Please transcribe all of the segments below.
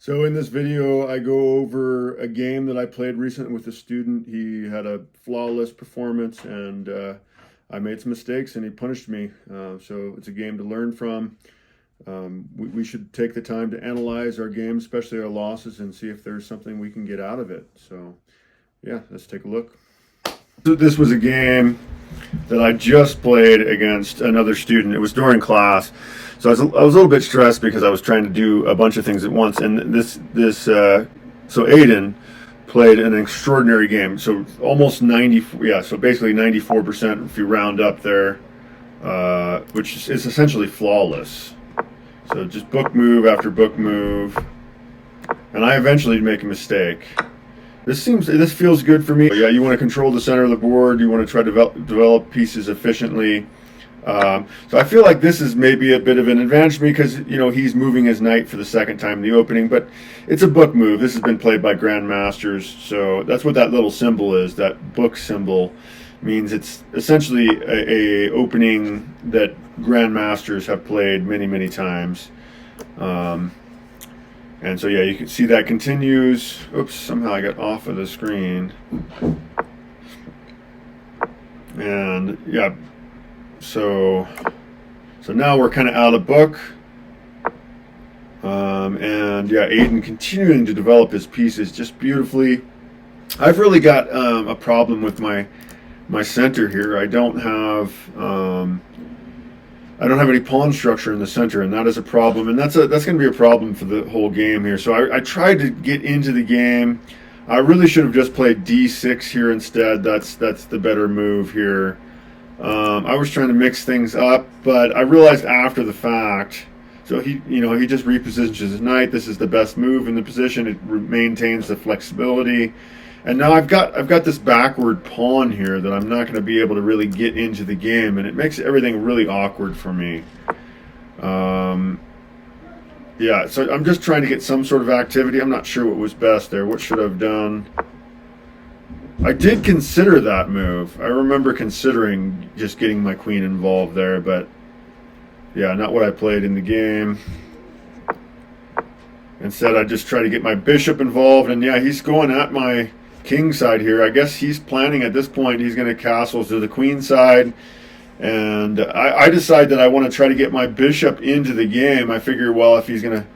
So in this video, I go over a game that I played recently with a student. He had a flawless performance, and I made some mistakes, and he punished me. So it's a game to learn from. We should take the time to analyze our game, especially our losses, and see if there's something we can get out of it. So yeah, let's take a look. So this was a game that I just played against another student. It was during class, so I was a little bit stressed because I was trying to do a bunch of things at once. And so Aiden played an extraordinary game. So almost 90, yeah. So basically 94% if you round up there, which is essentially flawless. So just book move after book move, and I eventually make a mistake. This feels good for me. Yeah, you want to control the center of the board. You want to try to develop pieces efficiently. So I feel like this is maybe a bit of an advantage to me because he's moving his knight for the second time in the opening. But it's a book move. This has been played by grandmasters, so that's what that little symbol is. That book symbol means it's essentially a opening that grandmasters have played many times. And so yeah, you can see that continues. Oops, somehow I got off of the screen. And yeah, so now we're kind of out of book. And yeah, Aiden continuing to develop his pieces just beautifully. I've really got a problem with my center here. I don't have any pawn structure in the center, and that is a problem. And that's going to be a problem for the whole game here. So I tried to get into the game. I really should have just played d6 here instead. That's the better move here. I was trying to mix things up, but I realized after the fact. So he just repositions his knight. This is the best move in the position. It maintains the flexibility. And now I've got this backward pawn here that I'm not going to be able to really get into the game, and it makes everything really awkward for me. Yeah, so I'm just trying to get some sort of activity. I'm not sure what was best there. What should I have done? I did consider that move. I remember considering just getting my queen involved there, but yeah, not what I played in the game. Instead, I just try to get my bishop involved, and yeah, he's going at my king side here. I guess he's planning at this point he's going to castle to the queen side, and I decide that I want to try to get my bishop into the game. I figure, well, if he's going to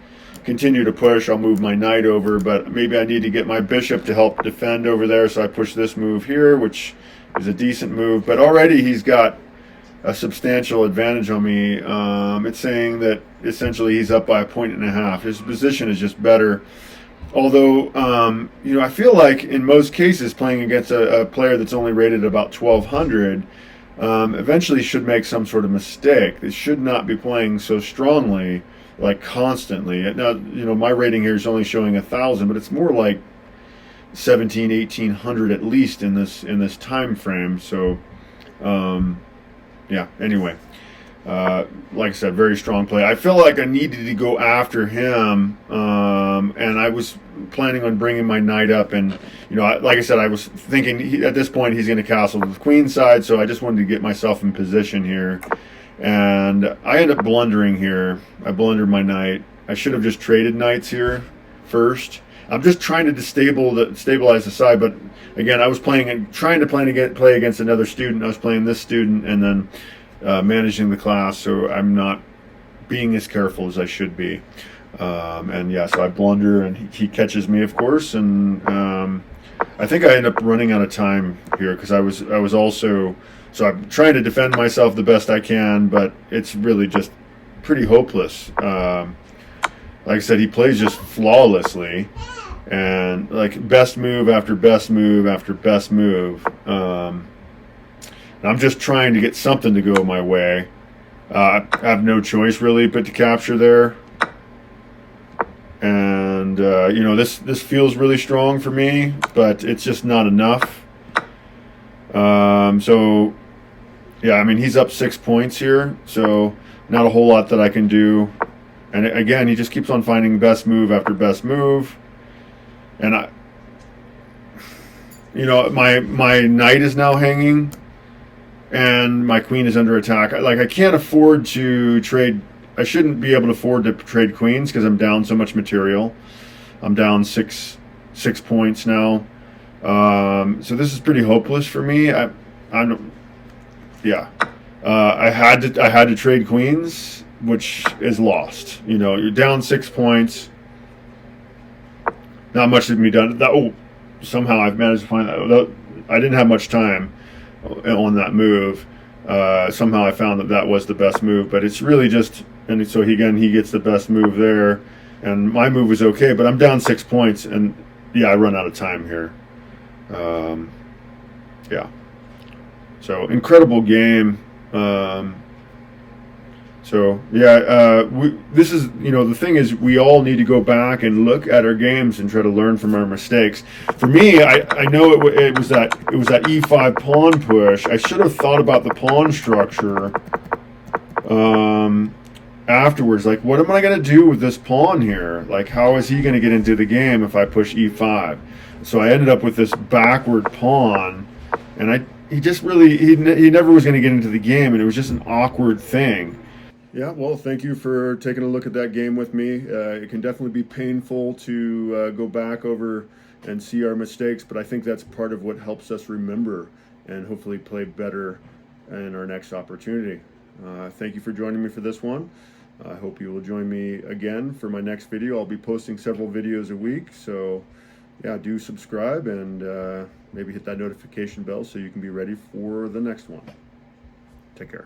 continue to push, I'll move my knight over, but maybe I need to get my bishop to help defend over there, so I push this move here, which is a decent move, but already he's got a substantial advantage on me. It's saying that essentially he's up by a point and a half. His position is just better. Although, I feel like in most cases playing against a player that's only rated about 1200 eventually should make some sort of mistake. They should not be playing so strongly, like constantly. Now, my rating here is only showing 1000, but it's more like 17, 1800 at least in this time frame. So, yeah, anyway, like I said, very strong play. I feel like I needed to go after him, and I was planning on bringing my knight up, and like I said, I was thinking at this point he's going to castle to the queen side, so I just wanted to get myself in position here, and I end up blundering here. I blundered my knight. I should have just traded knights here first. I'm just trying to stabilize the side, but again, I was trying to play against another student. I was playing this student and then managing the class, so I'm not being as careful as I should be. And yeah, so I blunder, and he catches me, of course, and I think I end up running out of time here because I was also, so I'm trying to defend myself the best I can, but it's really just pretty hopeless. Like I said, he plays just flawlessly, and like best move after best move after best move. And I'm just trying to get something to go my way. I have no choice really but to capture there. And this feels really strong for me, but it's just not enough. So yeah, I mean, he's up 6 points here, so not a whole lot that I can do. And again, he just keeps on finding best move after best move. And my knight is now hanging, and my queen is under attack. I can't afford to trade. I shouldn't be able to afford to trade queens because I'm down so much material. I'm down six points now. So this is pretty hopeless for me. I'm yeah. I had to trade queens, which is lost. You know, you're down 6 points. Not much to be done. Somehow I've managed to find that. I didn't have much time on that move. Somehow I found that was the best move, but it's really just, and so he gets the best move there, and my move was okay, but I'm down 6 points, and yeah, I run out of time here. Yeah. So incredible game. So yeah, this is, you know, the thing is, we all need to go back and look at our games and try to learn from our mistakes. For me, I know it was that e5 pawn push. I should have thought about the pawn structure afterwards. Like, what am I going to do with this pawn here? Like, how is he going to get into the game if I push e5? So I ended up with this backward pawn, and he never was going to get into the game, and it was just an awkward thing. Yeah, well, thank you for taking a look at that game with me. It can definitely be painful to go back over and see our mistakes, but I think that's part of what helps us remember and hopefully play better in our next opportunity. Thank you for joining me for this one. I hope you will join me again for my next video. I'll be posting several videos a week, so yeah, do subscribe and maybe hit that notification bell so you can be ready for the next one. Take care.